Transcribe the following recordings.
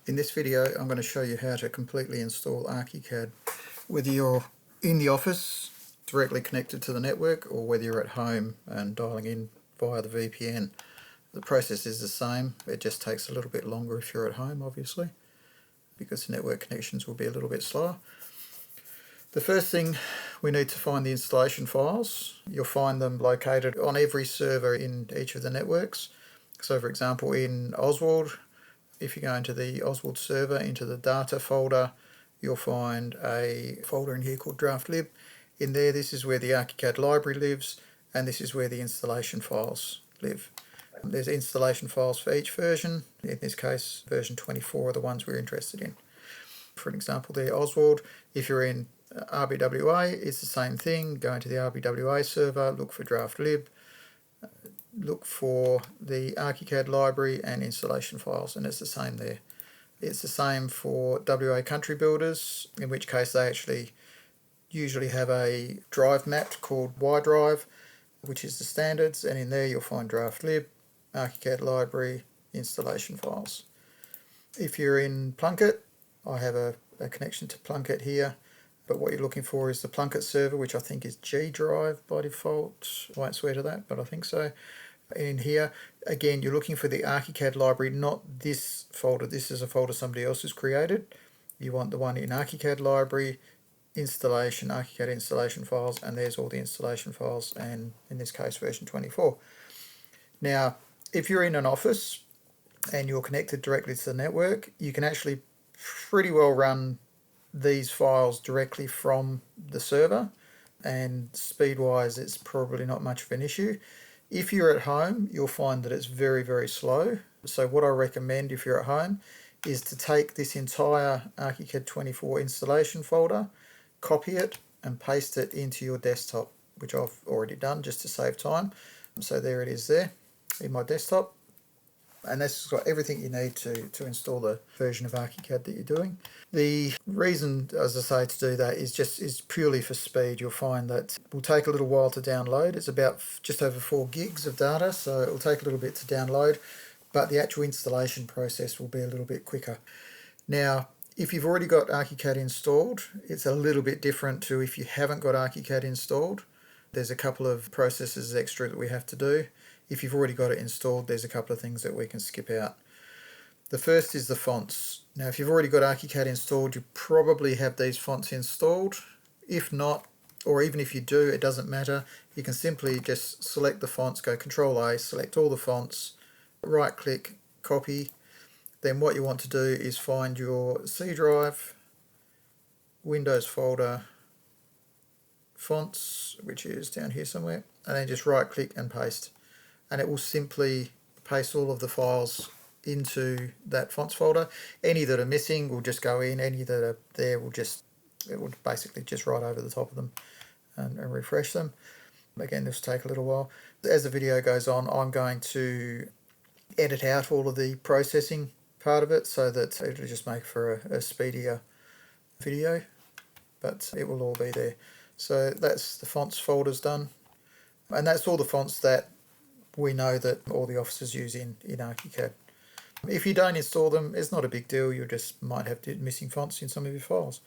In this video I'm going to show you how to completely install Archicad, whether you're in the office directly connected to the network or whether you're at home and dialing in via the VPN. The process is the same, it just takes a little bit longer if you're at home obviously, because the network connections will be a little bit slower. The first thing, we need to find the installation files. You'll find them located on every server in each of the networks. So for example in Oswald, if you go into the Oswald server, into the data folder, you'll find a folder in here called draft lib. In there, this is where the Archicad library lives, and this is where the installation files live. There's installation files for each version. In this case, version 24 are the ones we're interested in. For an example there, Oswald, if you're in RBWA, it's the same thing. Go into the RBWA server, look for draft lib, look for the Archicad library and installation files, and it's the same there. It's the same for WA country builders, in which case they actually usually have a drive mapped called Y drive, which is the standards, and in there you'll find draft lib, Archicad library, installation files. If you're in Plunkett, I have a connection to Plunkett here, but what you're looking for is the Plunkett server, which I think is G drive by default. I won't swear to that, but I think so. In here, again, you're looking for the Archicad library, not this folder. This is a folder somebody else has created. You want the one in Archicad library, installation, Archicad installation files, and there's all the installation files, and in this case version 24. Now, if you're in an office and you're connected directly to the network, you can actually pretty well run these files directly from the server, and speed-wise it's probably not much of an issue. If you're at home, you'll find that it's very, very slow. So what I recommend if you're at home is to take this entire Archicad 24 installation folder, copy it and paste it into your desktop, which I've already done just to save time. So there it is there in my desktop. And this has got everything you need to install the version of Archicad that you're doing. The reason, as I say, to do that is purely for speed. You'll find that it will take a little while to download. It's about just over 4 gigs of data, so it will take a little bit to download, but the actual installation process will be a little bit quicker. Now, if you've already got Archicad installed, it's a little bit different to if you haven't got Archicad installed. There's a couple of processes extra that we have to do. If you've already got it installed, there's a couple of things that we can skip out. The first is the fonts. Now, if you've already got Archicad installed, you probably have these fonts installed. If not, or even if you do, it doesn't matter. You can simply just select the fonts, go Control-A, select all the fonts, right-click, copy. Then what you want to do is find your C drive, Windows folder, fonts, which is down here somewhere, and then just right-click and paste. And it will simply paste all of the files into that fonts folder. Any that are missing will just go in, any that are there will basically just write over the top of them and refresh them. Again, this will take a little while. As the video goes on, I'm going to edit out all of the processing part of it so that it'll just make for a speedier video, but it will all be there. So that's the fonts folders done, and that's all the fonts that we know that all the offices use in Archicad. If you don't install them, it's not a big deal, you just might have missing fonts in some of your files.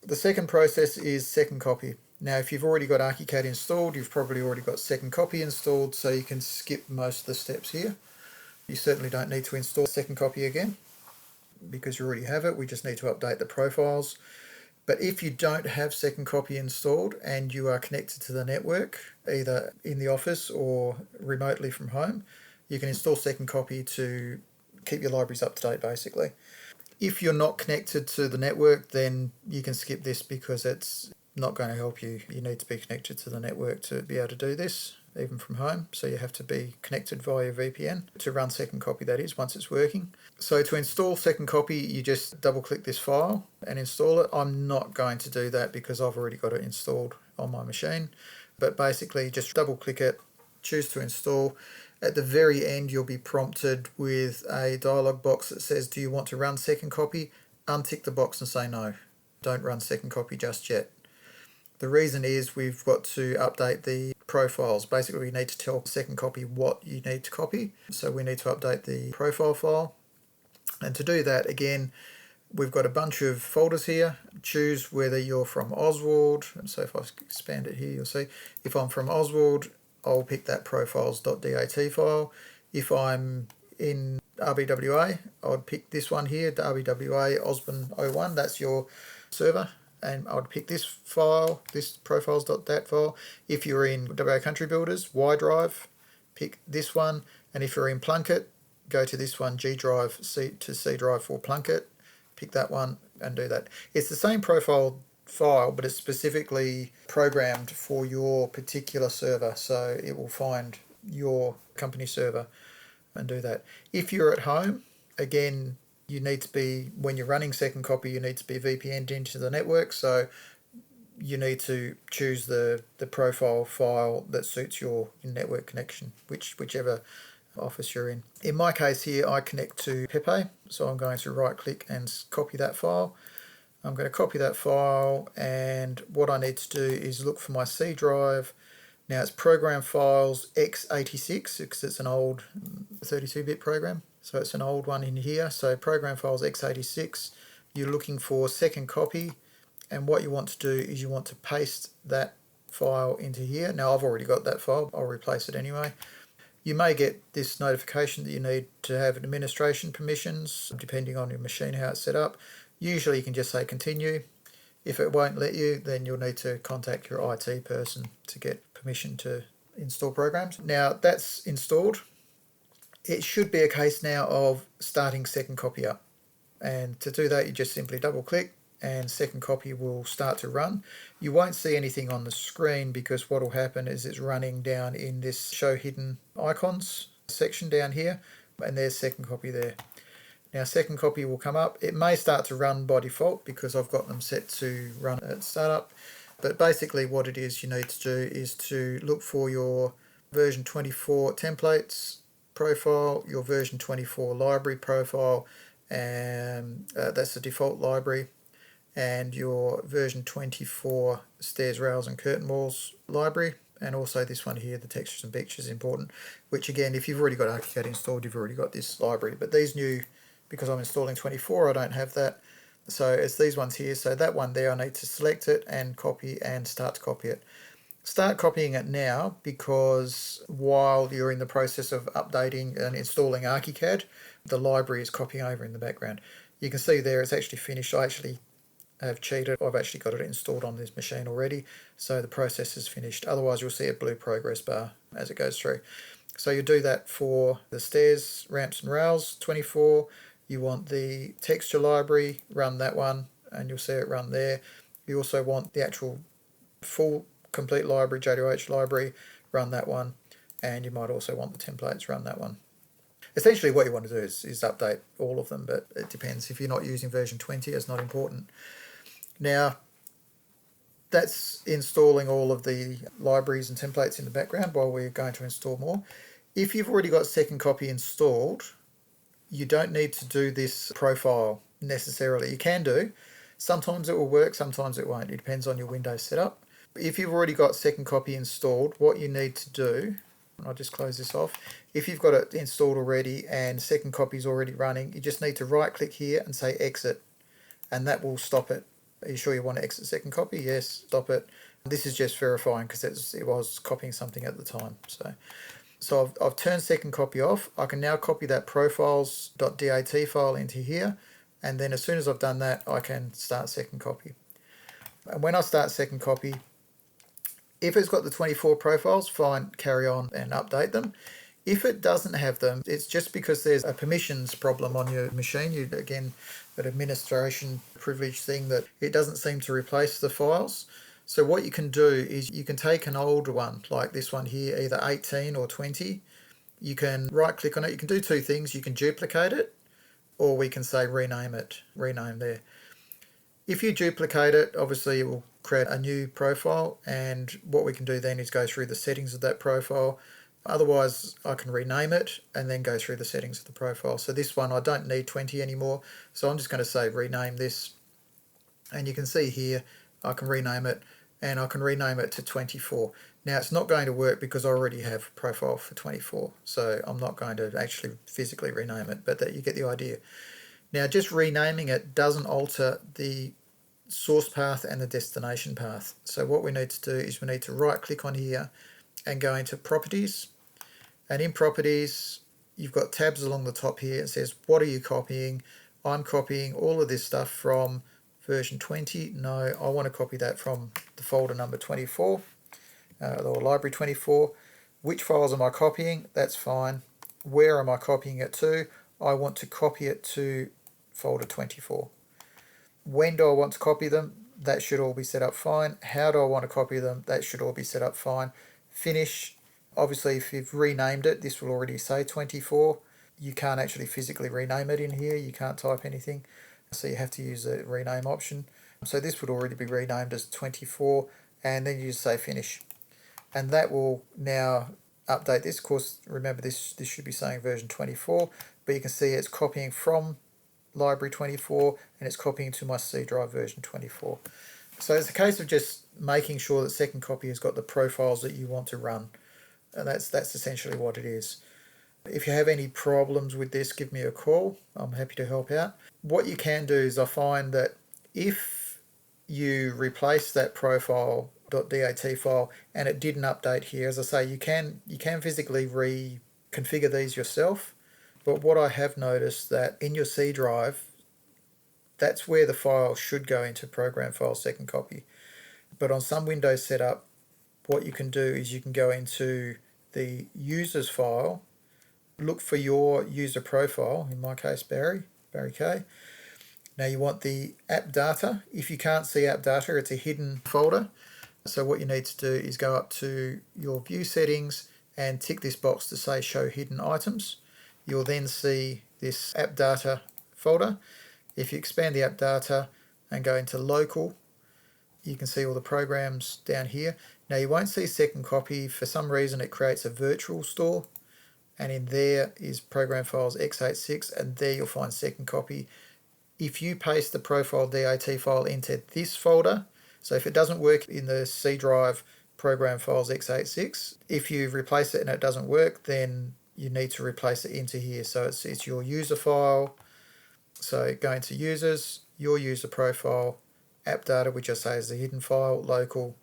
The second process is second copy. Now, if you've already got Archicad installed, you've probably already got second copy installed, so you can skip most of the steps here. You certainly don't need to install second copy again because you already have it. We just need to update the profiles. But if you don't have second copy installed and you are connected to the network, either in the office or remotely from home, you can install second copy to keep your libraries up to date basically. If you're not connected to the network, then you can skip this because it's not going to help you. You need to be connected to the network to be able to do this, even from home. So you have to be connected via VPN to run second copy, that is, once it's working. So to install second copy, you just double click this file and install it. I'm not going to do that because I've already got it installed on my machine. But basically just double click it, choose to install. At the very end, you'll be prompted with a dialog box that says, do you want to run second copy? Untick the box and say no. Don't run second copy just yet. The reason is we've got to update the profiles. Basically, we need to tell second copy what you need to copy. So we need to update the profile file. And to do that, again, we've got a bunch of folders here. Choose whether you're from Oswald. So if I expand it here, you'll see if I'm from Oswald, I'll pick that profiles.dat file. If I'm in RBWA, I'd pick this one here, the RBWA Osborne 01, that's your server, and I'd pick this file, this profiles.dat file. If you're in WA Country Builders, Y drive, pick this one, and if you're in Plunkett, go to this one, G drive to C drive for Plunkett, pick that one and do that. It's the same profile file, but it's specifically programmed for your particular server, so it will find your company server and do that. If you're at home, again, you need to be, when you're running second copy, you need to be VPN'd into the network, so you need to choose the profile file that suits your network connection, whichever office you're in. In my case here, I connect to Pepe, so I'm going to right click and copy that file. I'm going to copy that file, and what I need to do is look for my C drive. Now it's program files x86 because it's an old 32-bit program, so it's an old one in here. So program files x86, you're looking for second copy, and what you want to do is you want to paste that file into here. Now I've already got that file, I'll replace it anyway. You may get this notification that you need to have administration permissions, depending on your machine, how it's set up. Usually you can just say continue. If it won't let you, then you'll need to contact your IT person to get permission to install programs. Now that's installed. It should be a case now of starting second copy up. And to do that, you just simply double click and second copy will start to run. You won't see anything on the screen because what will happen is it's running down in this show hidden icons section down here, and there's second copy there. Now second copy will come up. It may start to run by default because I've got them set to run at startup, but basically what it is you need to do is to look for your version 24 templates profile, your version 24 library profile, and that's the default library, and your version 24 stairs, rails and curtain walls library, and also this one here, the textures and pictures, important, which again, if you've already got Archicad installed, you've already got this library, but these new, because I'm installing 24, I don't have that, so it's these ones here. So that one there, I need to select it and copy and start to copy it. Start copying it now, because while you're in the process of updating and installing Archicad, the library is copying over in the background. You can see there it's actually finished. I actually have cheated. I've actually got it installed on this machine already, so the process is finished. Otherwise you'll see a blue progress bar as it goes through. So you do that for the stairs, ramps and rails 24. You want the texture library, run that one, and you'll see it run there. You also want the actual full complete library, J2H library, run that one, and you might also want the templates, run that one. Essentially what you want to do is update all of them, but it depends. If you're not using version 20, it's not important. Now, that's installing all of the libraries and templates in the background while we're going to install more. If you've already got second copy installed, you don't need to do this profile necessarily. You can do. Sometimes it will work, sometimes it won't. It depends on your Windows setup. If you've already got second copy installed, what you need to do, and I'll just close this off, if you've got it installed already and second copy is already running, you just need to right click here and say exit, and that will stop it. Are you sure you want to exit second copy? Yes, stop it. This is just verifying because it was copying something at the time. So I've turned second copy off. I can now copy that profiles.dat file into here, and then as soon as I've done that, I can start second copy. And when I start second copy, if it's got the 24 profiles, fine, carry on and update them. If it doesn't have them, it's just because there's a permissions problem on your machine. You, again, that administration privilege thing that it doesn't seem to replace the files. So what you can do is you can take an older one, like this one here, either 18 or 20. You can right click on it. You can do two things. You can duplicate it, or we can say rename it, rename there. If you duplicate it, obviously it will create a new profile, and what we can do then is go through the settings of that profile. Otherwise, I can rename it and then go through the settings of the profile. So this one, I don't need 20 anymore, so I'm just going to say rename this, and you can see here I can rename it, and I can rename it to 24. Now it's not going to work because I already have a profile for 24, so I'm not going to actually physically rename it, but that you get the idea. Now just renaming it doesn't alter the source path and the destination path. So what we need to do is we need to right click on here and go into properties, and in properties you've got tabs along the top here. It says what are you copying. I'm copying all of this stuff from version 20. No, I want to copy that from the folder number 24 or library 24. Which files am I copying? That's fine. Where am I copying it to? I want to copy it to folder 24. When do I want to copy them? That should all be set up fine. How do I want to copy them? That should all be set up fine. Finish. Obviously, if you've renamed it, this will already say 24. You can't actually physically rename it in here. You can't type anything. So you have to use the rename option. So this would already be renamed as 24, and then you just say finish. And that will now update this. Of course, remember this should be saying version 24, but you can see it's copying from library 24 and it's copying to my C drive version 24. So it's a case of just making sure that second copy has got the profiles that you want to run, and that's essentially what it is. If you have any problems with this, give me a call. I'm happy to help out. What you can do is I find that if you replace that profile.dat file and it didn't update here, as I say, you can physically reconfigure these yourself. But what I have noticed that in your C drive, that's where the file should go into program file second copy. But on some Windows setup, what you can do is you can go into the users file, look for your user profile, in my case Barry K. Now you want the app data. If you can't see app data, it's a hidden folder. So what you need to do is go up to your view settings and tick this box to say show hidden items. You'll then see this app data folder. If you expand the app data and go into local, you can see all the programs down here. Now you won't see second copy. For some reason it creates a virtual store, and in there is program files x86, and there you'll find second copy. If you paste the profile.dat file into this folder, so if it doesn't work in the C drive program files x86, if you replace it and it doesn't work, then you need to replace it into here. So it's your user file. So go into users, your user profile, app data, which I say is the hidden file, local.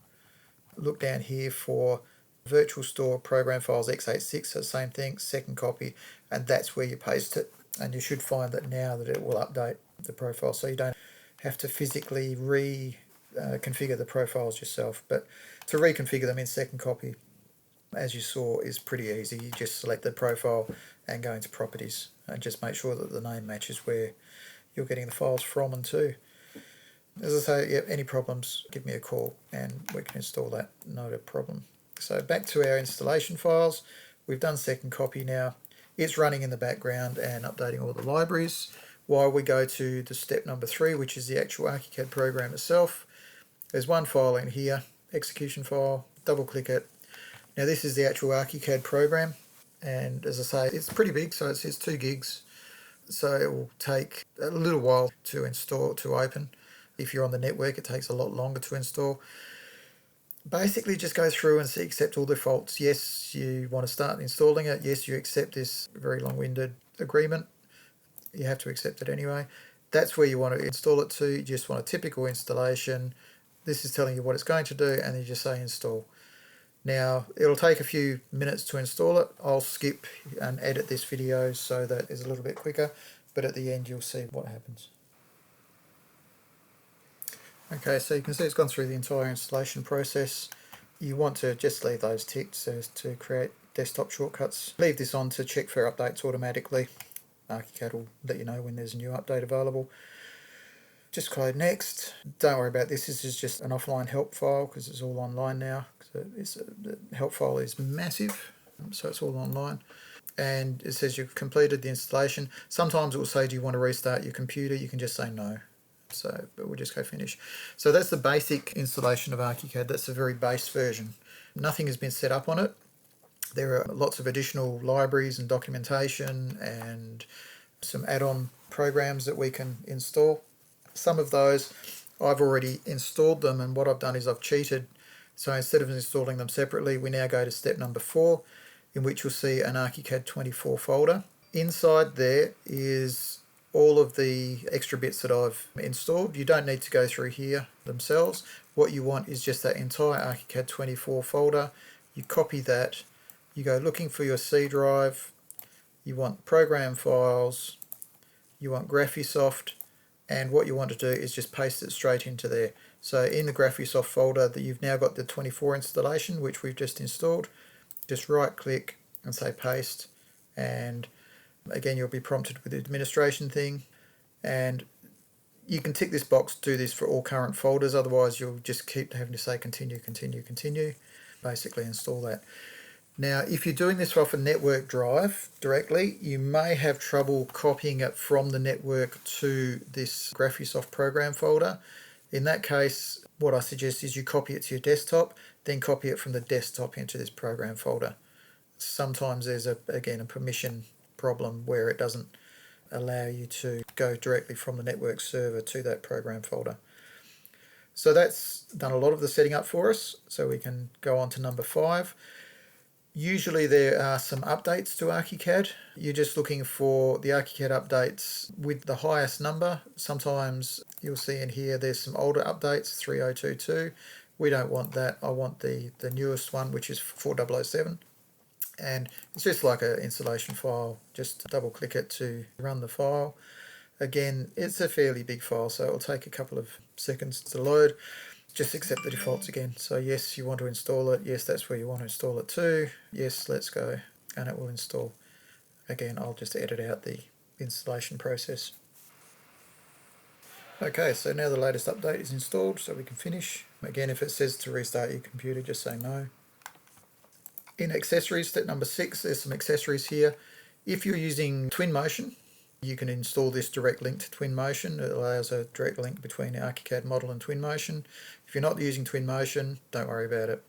Look down here for virtual store program files x86, so same thing, second copy, and that's where you paste it. And you should find that now that it will update the profile, so you don't have to physically reconfigure the profiles yourself. But to reconfigure them in second copy, as you saw, is pretty easy. You just select the profile and go into properties and just make sure that the name matches where you're getting the files from and to. As I say, yeah, any problems, give me a call and we can install that, not a problem. So back to our installation files. We've done second copy now. It's running in the background and updating all the libraries while we go to the step number 3, which is the actual Archicad program itself. There's one file in here, execution file, double click it. Now this is the actual Archicad program, and as I say, it's pretty big, so it's 2 gigs. So it will take a little while to install, to open. If you're on the network, it takes a lot longer to install. Basically just go through and accept all the defaults. Yes, you want to start installing it. Yes, you accept this very long-winded agreement. You have to accept it anyway. That's where you want to install it to. You just want a typical installation. This is telling you what it's going to do, and you just say install. Now, it'll take a few minutes to install it. I'll skip and edit this video so that it's a little bit quicker, but at the end you'll see what happens. Okay, so you can see it's gone through the entire installation process. You want to just leave those ticked so as to create desktop shortcuts. Leave this on to check for updates automatically. Archicad will let you know when there's a new update available. Just code next. Don't worry about this. This is just an offline help file because it's all online now. The help file is massive, so it's all online. And it says you've completed the installation. Sometimes it will say, do you want to restart your computer? You can just say no. So, but we'll just go finish. So that's the basic installation of Archicad. That's a very base version. Nothing has been set up on it. There are lots of additional libraries and documentation and some add-on programs that we can install. Some of those I've already installed them, and what I've done is I've cheated. So instead of installing them separately, we now go to step number 4, in which you'll see an Archicad 24 folder. Inside there is all of the extra bits that I've installed. You don't need to go through here themselves. What you want is just that entire Archicad 24 folder. You copy that, you go looking for your C drive, you want program files, you want Graphisoft, and what you want to do is just paste it straight into there. So in the Graphisoft folder that you've now got the 24 installation, which we've just installed, just right click and say paste, and again you'll be prompted with the administration thing, and you can tick this box, do this for all current folders, otherwise you'll just keep having to say continue, continue, continue, basically install that. Now if you're doing this off a network drive directly, you may have trouble copying it from the network to this Graphisoft program folder. In that case, what I suggest is you copy it to your desktop, then copy it from the desktop into this program folder. Sometimes there's again a permission problem where it doesn't allow you to go directly from the network server to that program folder. So that's done a lot of the setting up for us, so we can go on to number 5. Usually there are some updates to Archicad. You're just looking for the Archicad updates with the highest number. Sometimes you'll see in here there's some older updates, 3022. We don't want that. I want the newest one, which is 4007. And it's just like an installation file. Just double click it to run the file. Again, it's a fairly big file, so it'll take a couple of seconds to load. Just accept the defaults again. So yes, you want to install it. Yes, that's where you want to install it to. Yes, let's go. And it will install. Again, I'll just edit out the installation process. Okay, so now the latest update is installed, so we can finish. Again, if it says to restart your computer, just say no. In accessories, step number 6, there's some accessories here. If you're using Twinmotion, you can install this direct link to Twinmotion. It allows a direct link between the Archicad model and Twinmotion. If you're not using Twinmotion, don't worry about it.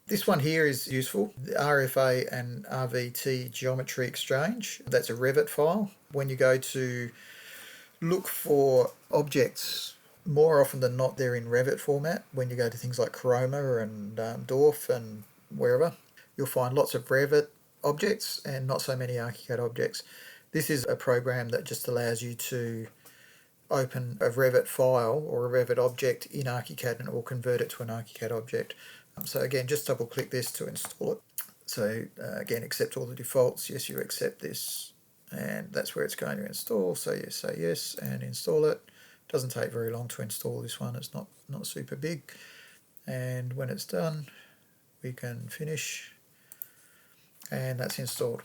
This one here is useful. The RFA and RVT geometry exchange. That's a Revit file. When you go to look for objects, more often than not they're in Revit format. When you go to things like Chroma and Dwarf and wherever, you'll find lots of Revit objects and not so many Archicad objects. This is a program that just allows you to open a Revit file or a Revit object in Archicad and it will convert it to an Archicad object. So again, just double click this to install it. So again, accept all the defaults. Yes, you accept this, and that's where it's going to install. So you say yes and install it. Doesn't take very long to install this one. It's not super big. And when it's done, we can finish, and that's installed.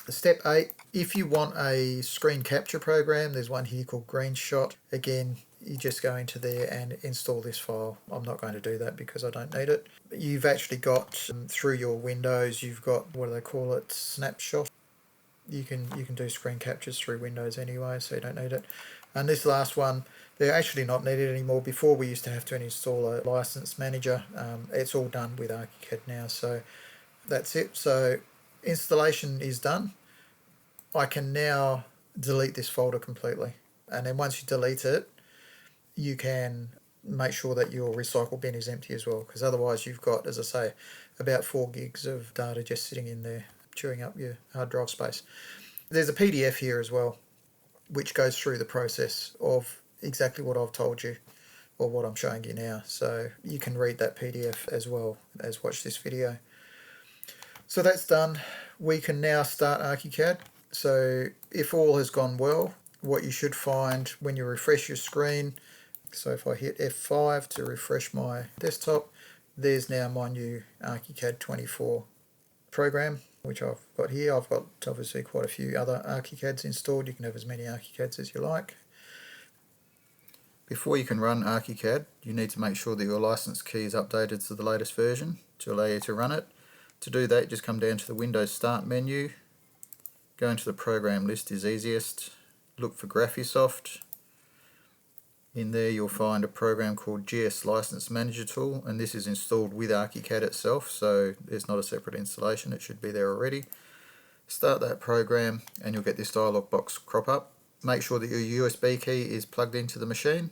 Step 8, if you want a screen capture program, there's one here called GreenShot. Again, you just go into there and install this file. I'm not going to do that because I don't need it. You've actually got, through your Windows, you've got, what do they call it, Snapshot. You can do screen captures through Windows anyway, so you don't need it. And this last one, they're actually not needed anymore. Before we used to have to install a license manager. It's all done with Archicad now, so that's it. So installation is done. I can now delete this folder completely, and then once you delete it, you can make sure that your recycle bin is empty as well, because otherwise you've got, as I say, about 4 gigs of data just sitting in there chewing up your hard drive space. There's a PDF here as well which goes through the process of exactly what I've told you or what I'm showing you now, so you can read that PDF as well as watch this video. So that's done. We can now start Archicad. So if all has gone well, what you should find when you refresh your screen, so if I hit F5 to refresh my desktop, there's now my new Archicad 24 program, which I've got here. I've got obviously quite a few other Archicads installed. You can have as many Archicads as you like. Before you can run Archicad, you need to make sure that your license key is updated to the latest version to allow you to run it. To do that, just come down to the Windows Start menu, go into the program list is easiest, look for Graphisoft. In there you'll find a program called GS License Manager Tool, and this is installed with Archicad itself, so it's not a separate installation, it should be there already. Start that program and you'll get this dialog box crop up. Make sure that your USB key is plugged into the machine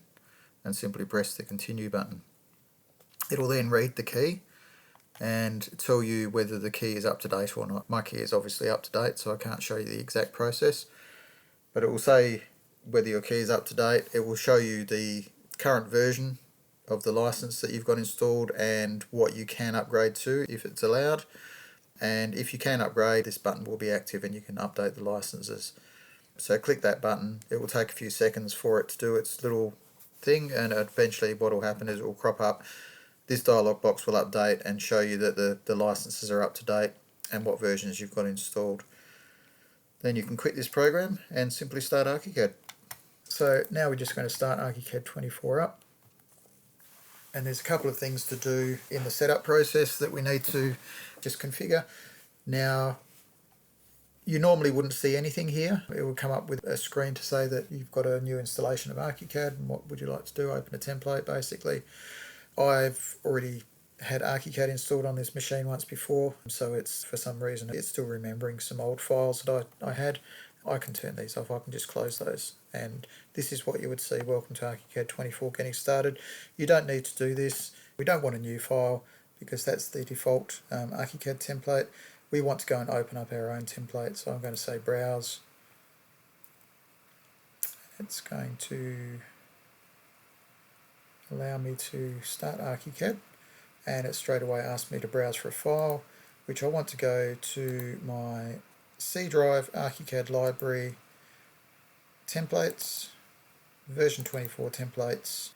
and simply press the continue button. It will then read the key and tell you whether the key is up to date or not. My key is obviously up to date, so I can't show you the exact process. but it will say whether your key is up to date. It will show you the current version of the license that you've got installed and what you can upgrade to if it's allowed. And if you can upgrade, this button will be active and you can update the licenses. So click that button. It will take a few seconds for it to do its little thing, and eventually what will happen is it will crop up. This dialog box will update and show you that the licenses are up to date and what versions you've got installed. Then you can quit this program and simply start Archicad. So now we're just going to start Archicad 24 up. And there's a couple of things to do in the setup process that we need to just configure. Now, you normally wouldn't see anything here. It will come up with a screen to say that you've got a new installation of Archicad and what would you like to do, open a template basically. I've already had Archicad installed on this machine once before, so it's, for some reason, it's still remembering some old files that I had. I can turn these off, I can just close those, and this is what you would see. Welcome to Archicad 24 getting started. You don't need to do this. We don't want a new file because that's the default Archicad template. We want to go and open up our own template, so I'm going to say browse. It's going to allow me to start Archicad, and it straight away asks me to browse for a file, which I want to go to my C drive, Archicad library, templates, version 24 templates.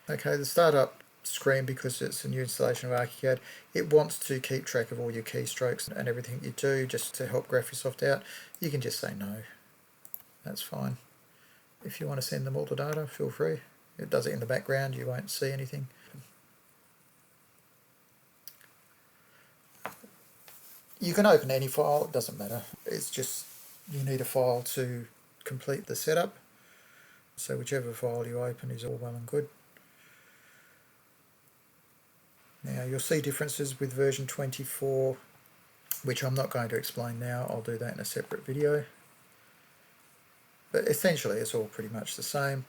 Okay, the startup screen, because it's a new installation of Archicad, it wants to keep track of all your keystrokes and everything you do just to help Graphisoft out. You can just say no, that's fine. If you want to send them all to data, feel free. It does it in the background, you won't see anything. You can open any file, it doesn't matter. It's just you need a file to complete the setup. So whichever file you open is all well and good. Now you'll see differences with version 24, which I'm not going to explain now. I'll do that in a separate video. But essentially it's all pretty much the same.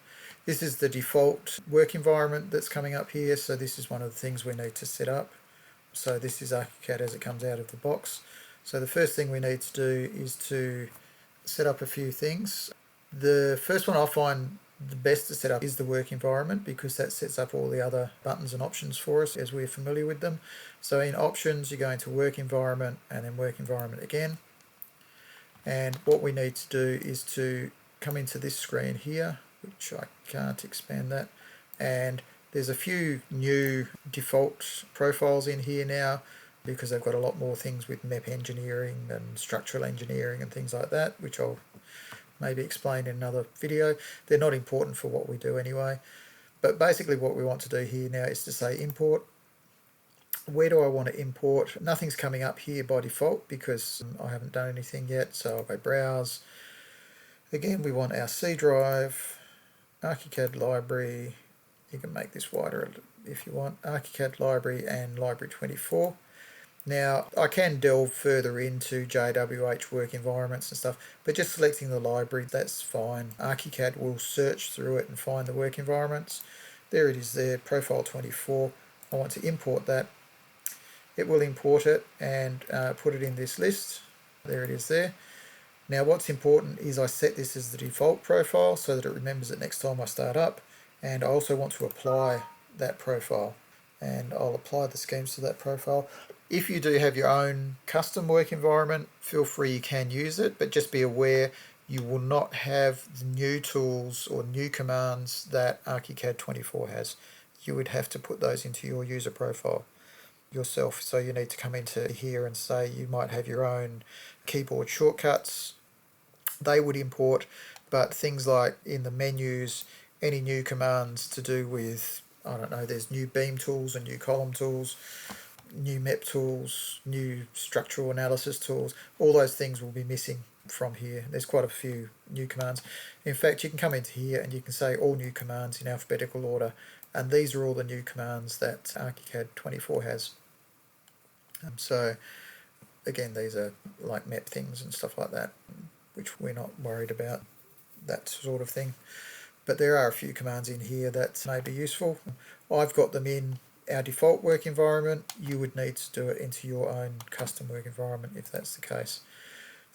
This is the default work environment that's coming up here, so this is one of the things we need to set up. So this is Archicad as it comes out of the box. So the first thing we need to do is to set up a few things. The first one I find the best to set up is the work environment, because that sets up all the other buttons and options for us as we're familiar with them. So in options you go into work environment and then work environment again. And what we need to do is to come into this screen here, which I can't expand that, and there's a few new default profiles in here now because they've got a lot more things with map engineering and structural engineering and things like that, which I'll maybe explain in another video. They're not important for what we do anyway. But basically what we want to do here now is to say import. Where do I want to import? Nothing's coming up here by default because I haven't done anything yet, so I'll go browse. Again, we want our C drive, Archicad library. You can make this wider if you want, Archicad library and library 24. Now I can delve further into JWH work environments and stuff, but just selecting the library, that's fine. Archicad will search through it and find the work environments. There it is there, profile 24. I want to import that. It will import it and put it in this list. There it is there. Now what's important is I set this as the default profile so that it remembers it next time I start up, and I also want to apply that profile, and I'll apply the schemes to that profile. If you do have your own custom work environment, feel free, you can use it, but just be aware you will not have the new tools or new commands that Archicad 24 has. You would have to put those into your user profile yourself. So you need to come into here and say you might have your own keyboard shortcuts. They would import, but things like in the menus, any new commands to do with, I don't know, there's new beam tools and new column tools, new map tools, new structural analysis tools, all those things will be missing from here. There's quite a few new commands. In fact, you can come into here and you can say all new commands in alphabetical order, and these are all the new commands that Archicad 24 has. So again, these are like map things and stuff like that, which we're not worried about, that sort of thing. But there are a few commands in here that may be useful. I've got them in our default work environment. You would need to do it into your own custom work environment if that's the case.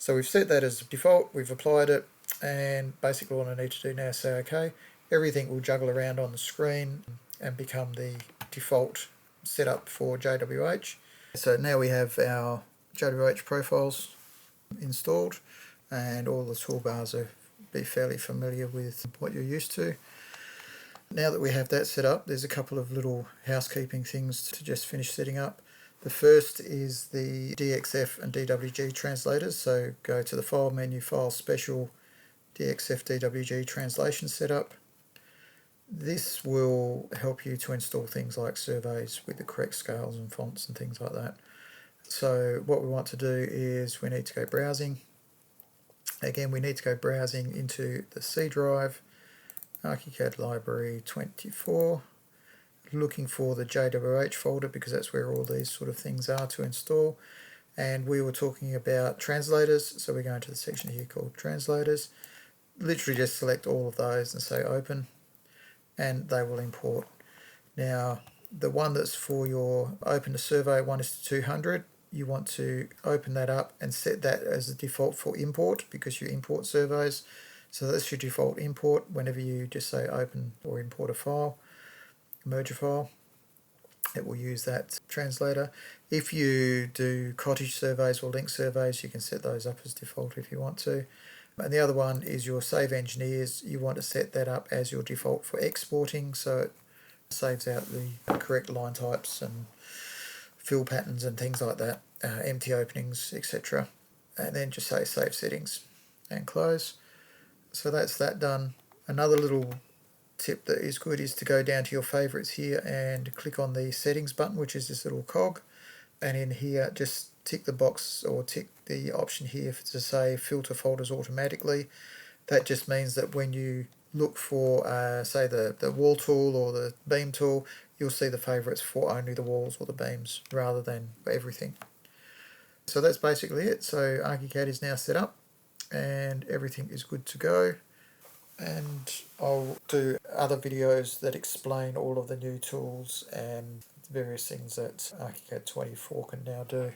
So we've set that as default, we've applied it, and basically all I need to do now is say OK. Everything will juggle around on the screen and become the default setup for JWH. So now we have our JWH profiles installed, and all the toolbars are be fairly familiar with what you're used to. Now that we have that set up, there's a couple of little housekeeping things to just finish setting up. The first is the DXF and DWG translators. So go to the File menu, File Special, DXF DWG translation setup. This will help you to install things like surveys with the correct scales and fonts and things like that. So what we want to do is we need to go browsing. Again, we need to go browsing into the C drive, Archicad Library 24, looking for the JWH folder because that's where all these sort of things are to install. And we were talking about translators, so we're going to the section here called translators. Literally just select all of those and say open, and they will import. Now the one that's for your open to survey 1:200, you want to open that up and set that as the default for import because you import surveys. So that's your default import whenever you just say open or import a file, merge a file. It will use that translator. If you do cottage surveys or link surveys, you can set those up as default if you want to. And the other one is your save engineers. You want to set that up as your default for exporting, so it saves out the correct line types and fill patterns and things like that, empty openings, etc. And then just say save settings and close. So that's that done. Another little tip that is good is to go down to your favorites here and click on the settings button, which is this little cog, and in here just tick the box or tick the option here to say filter folders automatically. That just means that when you look for say the wall tool or the beam tool, you'll see the favorites for only the walls or the beams rather than for everything. So that's basically it. So Archicad is now set up and everything is good to go, and I'll do other videos that explain all of the new tools and various things that Archicad 24 can now do.